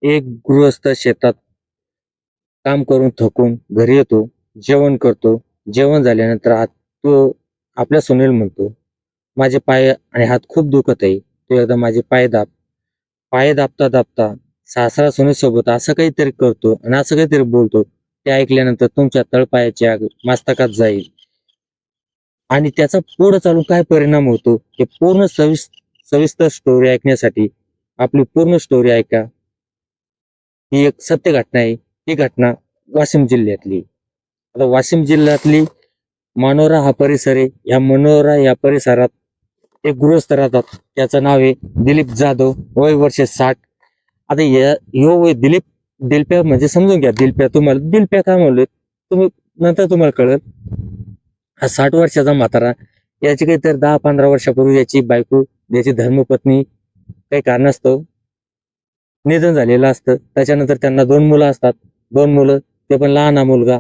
एक गृहस्थ शेतात काम करून थकून घरी येतो, जेवण करतो. जेवण झाल्यानंतर तो आपल्या सुनेला म्हणतो, "माझे पाय आणि हात खूप दुखत आहे. तू एकदा माझे पाय दाब." पाय दाबता दाबता सासरा सुनेसोबत असं काहीतरी करतो आणि असं काहीतरी बोलतो. ते ऐकल्यानंतर तुमच्या तळपायाची आग मस्तकात जाईल. आणि त्याचा पुढे चालून काय परिणाम होतो हे पूर्ण सविस्तर स्टोरी ऐकण्यासाठी आपली पूर्ण स्टोरी ऐका. ही एक सत्य घटना आहे. ही घटना वाशिम जिल्ह्यातली. आता वाशिम जिल्ह्यातली मानोरा हा परिसर आहे. या मनोरा या परिसरात एक गृहस्थ राहतात. त्याचं नाव आहे दिलीप जाधव, वय वर्ष 60. आता दिलीप दिलप्या म्हणजे समजून घ्या. दिलप्या तुम्हाला दिलप्या काय म्हणलोय तुम्ही नंतर तुम्हाला कळेल. हा 60 वर्षाचा म्हातारा, याची काहीतरी 10-15 वर्षापूर्वी याची बायको, याची धर्मपत्नी काही कारणास्तव निधन झालेलं असतं. त्याच्यानंतर त्यांना 2 मुलं असतात. 2 मुलं, ते पण लहान मुलगा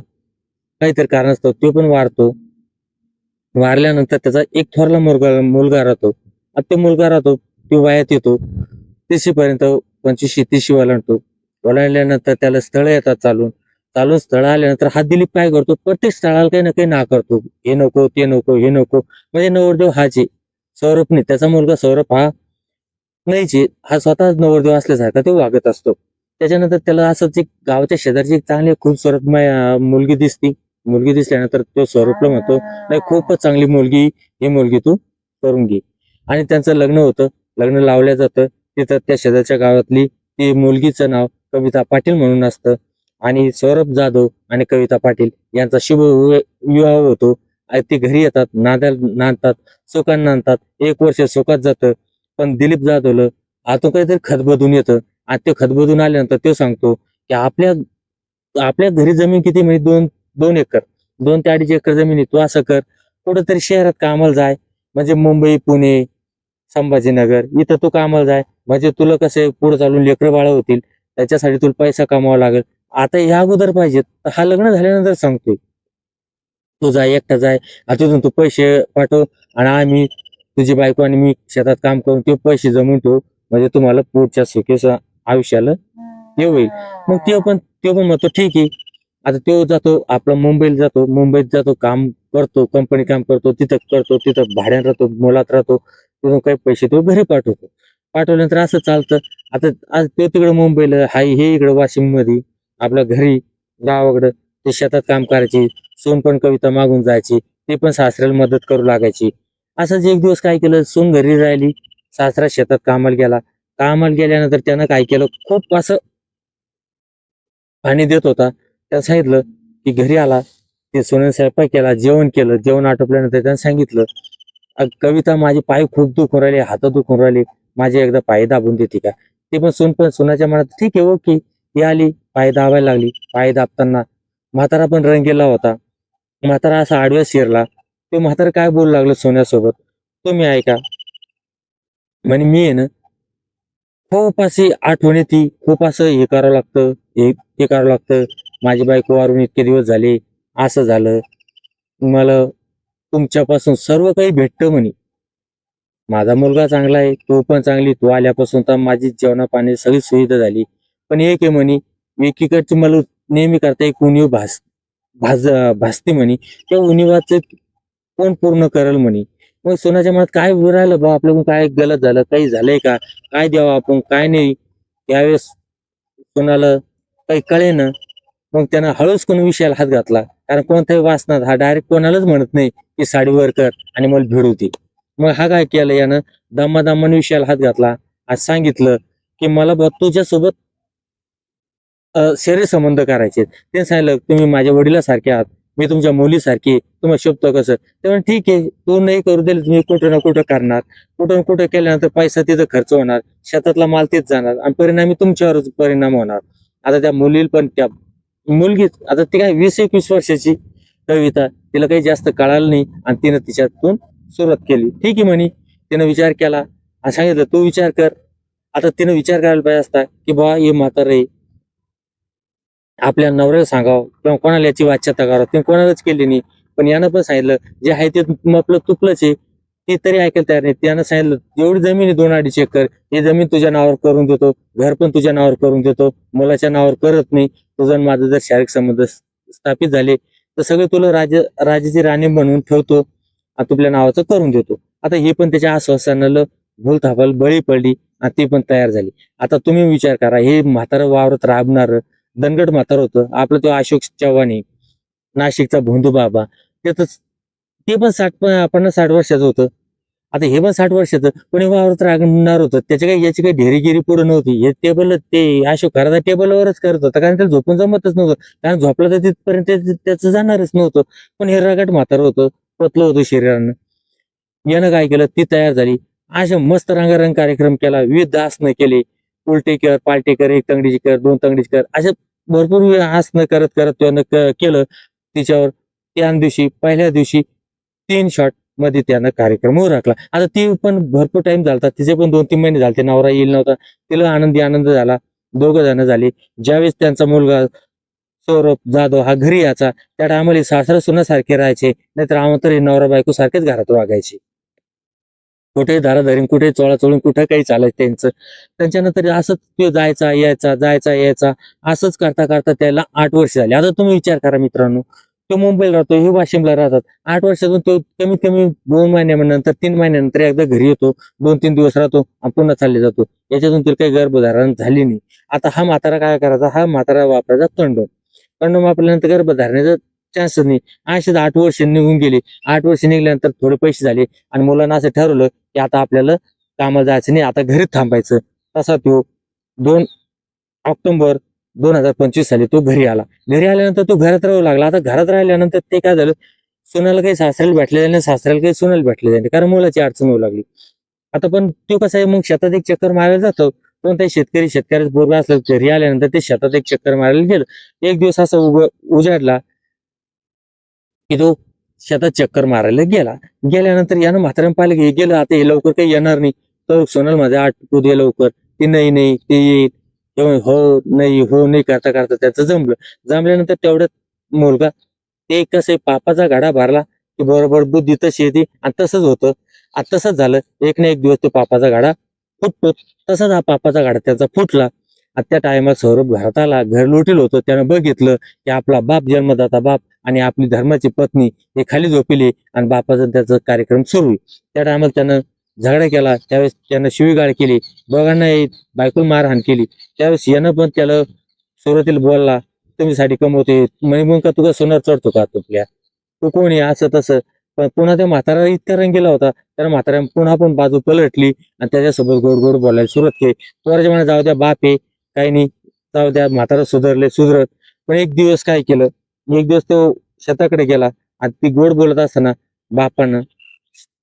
काहीतरी कारणास्तव तो पण वारतो. वारल्यानंतर त्याचा एक थोरला मुलगा मुलगा राहतो. आता तो मुलगा राहतो, तो वयात येतो 30शी पर्यंत, 25-30शी ओलांडतो. ओलांडल्यानंतर त्याला स्थळ येतात चालून. चालून स्थळ आल्यानंतर हा दिलीप काय करतो, प्रत्येक स्थळाला काही ना काही ना करतो. हे नको, ते नको, हे नको. म्हणजे नवरदेव हाच आहे. सौरभ नाही, त्याचा मुलगा सौरभ हा नाहीच आहे. हा स्वतःच नवरदेव असल्यासारखा तो वागत असतो. त्याच्यानंतर त्याला असंच एक गावाच्या शेजारची एक चांगली खूबसूरत मुलगी दिसती. मुलगी दिसल्यानंतर तो स्वरूपला म्हणतो, नाही खूपच चांगली मुलगी, ही मुलगी तू करून घे. आणि त्यांचं लग्न होतं. लग्न लावलं जातं. तिथं त्या शेजारच्या गावातली ती मुलगीचं नाव कविता पाटील म्हणून असतं. आणि सौरभ जाधव आणि कविता पाटील यांचा शुभ विवाह होतो. आणि ते घरी येतात, नांदतात, सुखात नांदतात. 1 वर्ष सुखात जातं. पण दिलीप जाधवला आतून काहीतरी खदबदून येतं. आणि ते खदबदून आल्यानंतर तो सांगतो की आपल्या आपल्या घरी जमीन किती म्हणजे 2 एकर, 2 ते 2.5 एकर जमीन आहे. तू असं कर, कुठंतरी शहरात कामाला जाय. म्हणजे मुंबई, पुणे, संभाजीनगर इथं तू कामाला जाय. म्हणजे तुला कसं पुढे चालून लेकरं बाळ होतील. त्याच्यासाठी तुला पैसा कमवावा लागेल. आता ह्या अगोदर पाहिजेत, तर हा लग्न झाल्यानंतर सांगतोय. तू जाय, एकटा जाय. तिथून तू पैसे पाठव आणि आम्ही, तुझी बायको आणि मी शेतात काम करून ते पैसे जमून ठेवू. म्हणजे तुम्हाला पुढच्या सुखीच्या आयुष्याला हे होईल. मग तो पण म्हणतो ठीक आहे. आता तो जातो आपला मुंबईत जातो, काम करतो, कंपनी काम करतो, तिथं करतो, तिथं भाड्यानं राहतो, मुलात राहतो. तिथून काही पैसे तो घरी पाठवतो. पाठवल्यानंतर असं चालतं. आता आज तो तिकडे मुंबईला हाय, हे इकडे वाशिम मध्ये आपल्या घरी गावाकडं ते शेतात काम करायची. सून पण कविता मागून जायची. ती पण सासऱ्याला मदत करू लागायची. असंच एक दिवस काय केलं, सून घरी राहिली, सासरा शेतात कामाला गेला. कामाला गेल्यानंतर त्यानं काय केलं, खूप असं पाणी देत होता. त्यानं सांगितलं की घरी आला, ते सुनेनं स्वयंपाक केला, जेवण केलं. जेवण आटोपल्यानंतर त्यानं सांगितलं, कविता माझे पाय खूप दुखून राहिले, हात दुखून राहिले, माझे एकदा पाय दाबून देते का?" ती पण सुनाच्या मनात ठीक आहे, ओके. ती आली, पाय दाबायला लागली. पाय दाबताना म्हातारा पण रंगेला होता. म्हातारा असा आडव्या शिरला. ते म्हातारा काय बोलू लागलं सोन्यासोबत, "तुम्ही ऐका, म्हणे मी आहे ना, खूप अशी आठवण येते, खूप असं हे करावं लागतं, हे करावं लागतं. माझी बायको वारून इतके दिवस झाले, असं झालं. मला तुमच्यापासून सर्व काही भेटतं म्हणे. माझा मुलगा चांगला आहे, तू पण चांगली. तू आल्यापासून तर माझी जेवणा पाणी सगळी सुविधा झाली. पण एक आहे म्हणे, एकीकडची मला नेहमी करता एक उणीव भास भासते म्हणे. त्या उणिवाचं कोण पूर्ण करेल म्हणे. मग सोनाच्या मनात काय उभं राहिलं बा, आपल्याकडून काय गलत झालं, काही झालंय का, काय द्यावं आपण, काय नाही. त्यावेळेस कोणाला काही कळेना. मग त्यानं हळूच कोण विषयाला हात घातला. कारण कोणताही वाचणार हा डायरेक्ट कोणालाच म्हणत नाही की साडी वर कर आणि मला भिडवते. मग हा काय केलं यानं, दमादमाने विषयाला हात घातला. आज सांगितलं की मला बा तुझ्यासोबत शरीर संबंध करायचे. ते सांगितलं तुम्ही माझ्या वडिलासारखे आहात, मी तुमच्या मुलीसारखी, तुम्हाला शोभतो कसं. ते म्हणे ठीक आहे, तू नाही करू दिलं तुम्ही कुठं ना कुठं करणार. कुठं ना कुठं केल्यानंतर पैसा तिथं खर्च होणार, शेतातला माल तेच जाणार आणि परिणामी तुमच्यावरच परिणाम होणार. आता त्या मुलीला पण त्या मुलगीच, आता ती काय 20-21 वर्षाची कविता, तिला काही जास्त कळालं नाही आणि तिनं तिच्यातून सुरुवात केली. ठीक आहे म्हणे, तिनं विचार केला आणि सांगितलं तू विचार कर. आता तिनं विचार करायला पाहिजे असता की बा हे म्हातारं आपल्या नवऱ्याला सांगावं किंवा कोणाला याची वाच्यता करावं, ते कोणालाच केली नाही. पण यानं पण सांगितलं जे आहे ते आपलं चुकलंच आहे. ती तरी ऐकायला तयार नाही. त्यानं सांगितलं एवढी जमीन आहे 2-2.5 एकर, ही जमीन तुझ्या नावावर करून देतो, घर पण तुझ्या नावावर करून देतो, मुलाच्या नावावर करत नाही. तुझं आणि माझं जर शारीरिक संबंध स्थापित झाले तर सगळे तुला राजाची राणी बनवून ठेवतो आणि तुझ्या नावाचं करून देतो. आता हे पण त्याच्या आश्वासनाला भूलथापाला बळी पडली आणि ती पण तयार झाली. आता तुम्ही विचार करा, हे म्हातारं वावरत राबणार दणगट म्हातार होतं आपलं, तो अशोक चव्हाण आहे, नाशिकचा भोंदू बाबा. ते पण 50-60 वर्षाचं होतं. आता हे पण 60 वर्षाचं, पण हे वावरत रागणार होतं. त्याच्या काही याची काही ढेरीगिरी पुढे नव्हती. हे टेबल ते अशोक खरा टेबलवरच करत होता, कारण त्याला झोपून जमतच नव्हतं. कारण झोपलं तर तिथपर्यंत त्याचं जाणारच नव्हतं. पण हे रगट म्हातार होतं, पतलं होतं शरीरानं. यानं काय केलं, ती तयार झाली. असे मस्त रंगारंग कार्यक्रम केला, विविध आसनं केले, उलटे कर, पालटे कर, एक तंगडीची कर, 2 तंगडीची कर, असे भरपूर आसनं करत करत त्यानं केलं तिच्यावर. त्या दिवशी पहिल्या दिवशी 3 शॉट मध्ये त्यानं कार्यक्रम उरकला. आता ती पण भरपूर टाइम झालता, तिचे पण 2-3 महिने झाले, नवरा येईल नव्हता. तिला आनंद झाला, दोघं जण झाले. ज्यावेळेस त्यांचा मुलगा सौरभ जाधव हा घरी यायचा, त्या टायमाला सासरा सुनासारखे राहायचे, नाहीतर आम्हाला नवरा बायको सारखेच घरात वागायचे. कुठेही धाराधरीन, कुठेही चोळाचोळून, कुठे काही चालायचं त्यांचं. त्यांच्यानंतर असंच तो जायचा असंच करता करता त्याला 8 वर्ष झाली. आता तुम्ही विचार करा मित्रांनो, तो मुंबईला राहतो, हे वाशिमला राहतात. 8 वर्षातून तो कमीत कमी 2 महिन्यानंतर 3 महिन्यानंतर एकदा घरी येतो, 2-3 दिवस राहतो आणि पुन्हा चालले जातो. याच्यातून तिला काही गर्भधारण झाली नाही. आता हा म्हातारा काय करायचा, हा म्हातारा वापरायचा कंडोम. कंडोम वापरल्यानंतर गर्भधारणाचा चान्सच नाही. अशीच 8 वर्ष निघून गेली. 8 वर्ष निघल्यानंतर थोडे पैसे झाले आणि मुलांना असं ठरवलं की आता आपल्याला कामाला जायचं नाही, आता घरीच थांबायचं. तसा तो 2 ऑक्टोबर 2025 साली तो घरी आला. घरी आल्यानंतर तो घरात राहू लागला. आता घरात राहिल्यानंतर ते काय झालं, सुनाला काही सासऱ्याला भेटलेलं नाही, सासऱ्याला काही सुनाला भेटलेलं नाही, कारण मुलाची अडचण होऊ लागली. आता पण तो कसं आहे, मग शेतात एक चक्कर मारायला जातो. कोणताही शेतकऱ्याचं पोरगा असलं घरी आल्यानंतर ते शेतात एक चक्कर मारायला गेलं. एक दिवस असा उजाडला की तो शेतात चक्कर मारायला गेला. गेल्यानंतर यानं म्हाताऱ्यानं पाहिलं की हे गेलं, आता हे लवकर काही येणार नाही. तर सोनल माझ्या आटपू दे लवकर. ते नाही ते येईल. हो नाही करता करता त्याचं जमल्यानंतर तेवढ्यात मुलगा, ते कसं पापाचा गाडा भरला की बरोबर बुद्धी तशी येते आणि तसंच होतं. आता तसंच झालं, एक ना एक दिवस तो पापाचा गाडा फुटतो. तसाच हा पापाचा गाडा त्याचा फुटला. आता त्या टायमात सौरभ घरात आला, घर लोटील होतं. त्यानं बघितलं की आपला बाप, जन्मदाता बाप आणि आपली धर्माची पत्नी हे खाली झोपिले आणि बापाचा त्याचा कार्यक्रम सुरू आहे. त्या टायमाला त्यानं झगडा केला, त्यावेळेस त्यानं शिवीगाळ केली, दोघांना बायकोला मारहाण केली. त्यावेळेस यानं पण त्याला सुरुवातीला बोलला, तुम्हीसाठी कमवते म्हणे, मग का तुझा सोनार चढतो का तुपल्या, तू कोण आहे, असं तसं. पण पुन्हा त्या म्हातारा इतका रंगीला होता, त्या म्हाताऱ्या पुन्हा पण बाजू पलटली आणि त्याच्यासोबत गोड गोड बोलायला सुरुवात केली. पोराच्या म्हणे जाऊ द्या, बाप आहे काही नाही, जाऊ द्या, म्हातारा सुधरत. पण एक दिवस काय केलं, एक दिवस तो शेताकडे गेला आणि ती गोड बोलत असताना बापानं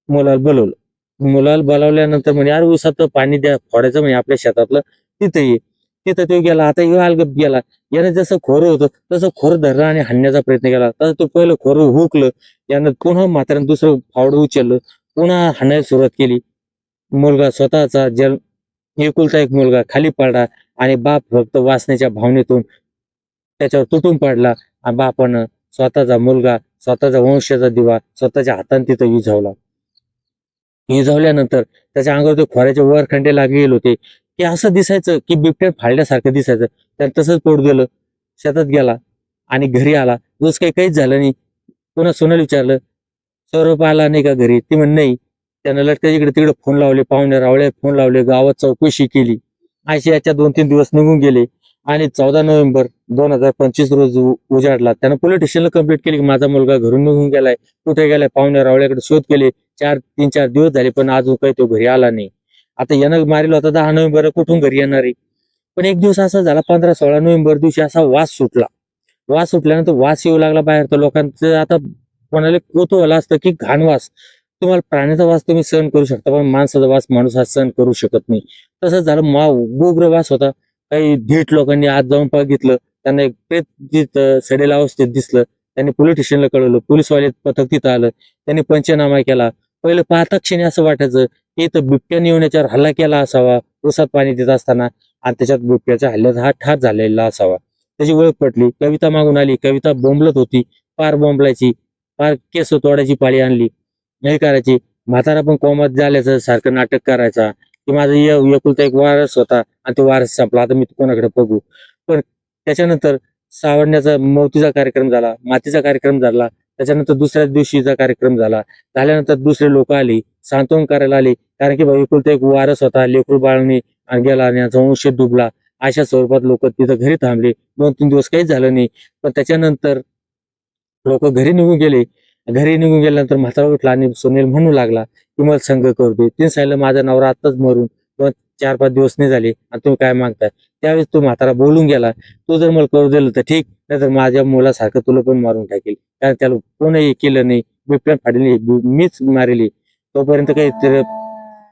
मुलाला बोलवलं. मुलाला बोलावल्यानंतर म्हणे, अरे उसात पाणी द्या फोडायचं म्हणे आपल्या शेतातलं, तिथं ये. तिथं तो गेला. आता ह्यो अलगत गेला. यानं जसं खोरं होतं तसं खोरं धरलं आणि हाणण्याचा प्रयत्न केला. तसं तो पहिलं खोरं हुकलं. यानं पुन्हा म्हाताऱ्यानं दुसरं फावडं उचललं, पुन्हा हाणायला सुरुवात केली. मुलगा स्वतःचा एकुलता एक मुलगा खाली पडला आणि बाप फक्त वासनेच्या भावनेतून त्याच्यावर तुटून पडला आणि बापानं स्वतःचा मुलगा, स्वतःचा वंशाचा दिवा स्वतःच्या हाताने तिथं विझवल्यानंतर त्याच्या अंगावर ते खोऱ्याचे वरखंडे लागलेले होते. की असं दिसायचं की बिबट्या फाळल्यासारखं दिसायचं. त्यानं तसंच पोट गेलं, शेतात गेला आणि घरी आला. दिवस काहीच झालं नाही. पुन्हा सोनाला विचारलं, सौरभ आला नाही का घरी? ती म्हणे नाही. त्यानं लटकन इकडे तिकडे फोन लावले, पाहुणे रावळे फोन लावले, गावात चौकशी केली. अशी याच्या 2-3 दिवस निघून गेले आणि 14 नोव्हेंबर 2025 रोज उजाडला. त्यानं पोलीस स्टेशनला कंप्लेंट केली की माझा मुलगा घरून निघून गेलाय, कुठे गेलाय. पाहुणे रावळ्याकडे शोध केले, 3-4 दिवस झाले, पण अजून काही तो घरी आला नाही. आता यानं मारलं होता 10 नोव्हेंबर, कुठून घरी येणार आहे? पण एक दिवस असा झाला, 15-16 नोव्हेंबर दिवशी असा वास सुटला. वास सुटल्यानंतर वास येऊ लागला बाहेर. तर लोकांचं आता कोणाला कुतूहल असतं की घाण वास, तुम्हाला प्राण्याचा वास तुम्ही सहन करू शकता, पण माणसाचा वास माणूस हा सहन करू शकत नाही. तसंच झालं. उग्र वास होता. काही धीट लोकांनी आत जाऊन बघितलं, त्यांना एक प्रेत तिथं सडेल्या अवस्थेत दिसलं. त्यांनी पोलीस स्टेशनला कळवलं, पोलीसवाले पथक तिथं आलं, त्यांनी पंचनामा केला. पहिलं पाहता क्षणी असं वाटायचं की इथं बिबट्याने येऊन याच्यावर हल्ला केला असावा, उसात पाणी देत असताना, आणि त्याच्यात बिबट्याच्या हल्ल्यात हा ठार झालेला असावा. त्याची ओळख पटली. कविता मागून आली. कविता बोंबलत होती, पार बोंबलायची, पार केस तोडायची पाळी आणली, हे करायची. म्हातारा पण कोमात झाल्याचं सारखं नाटक करायचा की माझा एकुलता एक वारस होता आणि तो वारस संपला, आता मी कोणाकडे बघू. पण त्याच्यानंतर सावरण्याचा मौतीचा कार्यक्रम झाला, मातीचा कार्यक्रम झाला, त्याच्यानंतर दुसऱ्या दिवशीचा कार्यक्रम झाला. झाल्यानंतर दुसरे लोक आली, सांत्वन करायला आली, कारण की भाऊ एकुलता एक वारस होता, लेकरू बाळांनी गेला आणि याचा वंश डुबला. अशा स्वरूपात लोक तिथं घरी थांबले. 2-3 दिवस काहीच झालं नाही. पण त्याच्यानंतर लोक घरी निघून गेले. घरी निघून गेल्यानंतर म्हातारा उठला आणि सुनील म्हणू लागला की मला संघ करू दे. तिने सांगितलं माझा नवरा आताच मरून 4-5 दिवस नाही झाले आणि तुम्ही काय मागताय. त्यावेळेस तो म्हातारा बोलून गेला, तू जर मला करू दिलं तर ठीक, नाहीतर माझ्या मुलासारखं तुला पण मारून टाकेल. कारण त्याला कोणही केलं नाही, बिबट्याने फाडली, मीच मारली. तोपर्यंत काही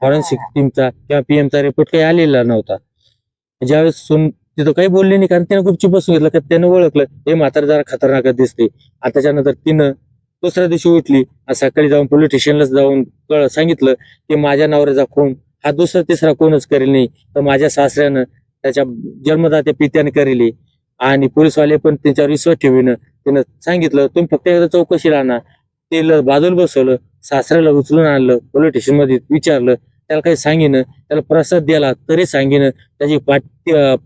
फॉरेन्सिक टीमचा किंवा पीएमचा रिपोर्ट काही आलेला नव्हता. ज्यावेळेस तिथं काही बोलले नाही, कारण त्यानं गुपचूप बसून घेतलं, का त्यानं ओळखलं हे म्हातारा जरा खतरनाक दिसते. आणि त्याच्यानंतर तिनं दुसऱ्या दिवशी उठली आणि सकाळी जाऊन पोलीस स्टेशनला जाऊन सांगितलं की माझ्या नवऱ्याचा खून हा दुसरा तिसरा कोणच करेल नाही, तर माझ्या सासऱ्यानं त्याच्या जन्मदात्या पित्याने करेली. आणि पोलीसवाले पण त्यांच्यावर विश्वास ठेवीनं तिनं सांगितलं तुम्ही फक्त एकदा चौकशीला आणा. ते बाजूला बसवलं, सासऱ्याला उचलून आणलं, पोलीस स्टेशन मध्ये विचारलं, त्याला काही सांगितलं, त्याला प्रसाद दिला तरी सांगितलं, त्याची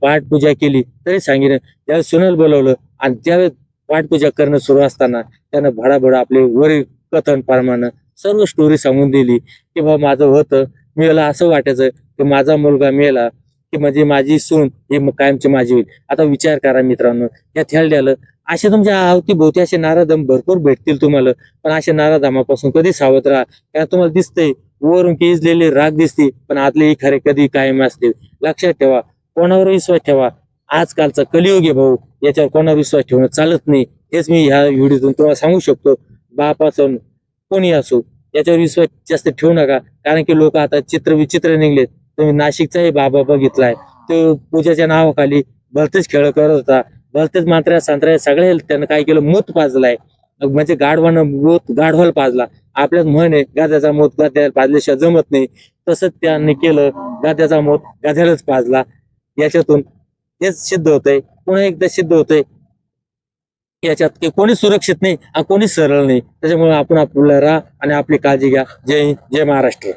पाठपूजा केली तरी सांगितलं. त्यावेळेस सुनल बोलवलं आणि त्यावेळेस पाठपूजा करणं सुरू असताना त्यानं भडाभड आपले वरील कथन प्रमाणे सर्व स्टोरी सांगून दिली की बाबा माझं होतं, मला असं वाटायचं की माझा मुलगा मेला की म्हणजे माझी सून ही कायमची माझी होईल. आता विचार करा मित्रांनो, या थेलड्याला असे तुमच्या अवतीभोवती असे नाराधम भरपूर भेटतील तुम्हाला, पण अशा नाराधमापासून कधी सावध राहा. कारण तुम्हाला दिसतंय वरून किजलेले राग दिसते, पण आतले खरे कधी कायम असते. लक्षात ठेवा, कोणावर विश्वास ठेवा. आजकालचा कलियुग आहे भाऊ, याच्यावर कोणावर विश्वास ठेवणं चालत नाही. हेच मी ह्या व्हिडिओतून तुम्हाला सांगू शकतो. बापासून कोणी असो याच्यावर विश्वास जास्त ठेवू नका, कारण की लोक आता चित्र विचित्र निघलेत. तुम्ही नाशिकचाही बाबा बघितलाय, तो पूजाच्या नावाखाली भलतेच खेळ करत होता, भलतेच मात्र्या संत्र्या सगळे त्यानं काय केलं, मूत पाजलाय. म्हणजे गाढवानं मूत गाढवाला पाजला. आपल्याच म्हण आहे, गाद्याचा मूत गाद्याला पाजल्याशिवाय जमत नाही. तसंच त्यांनी केलं, गाद्याचा मूत गाद्यालाच पाजला. याच्यातून हेच सिद्ध होतंय, पुन्हा एकदा सिद्ध होतंय याच्यात की कोणी सुरक्षित नाही आणि कोणी सरळ नाही. त्याच्यामुळे आपण आपल्याला राहा आणि आपली काळजी घ्या. जय हिंद, जय महाराष्ट्र.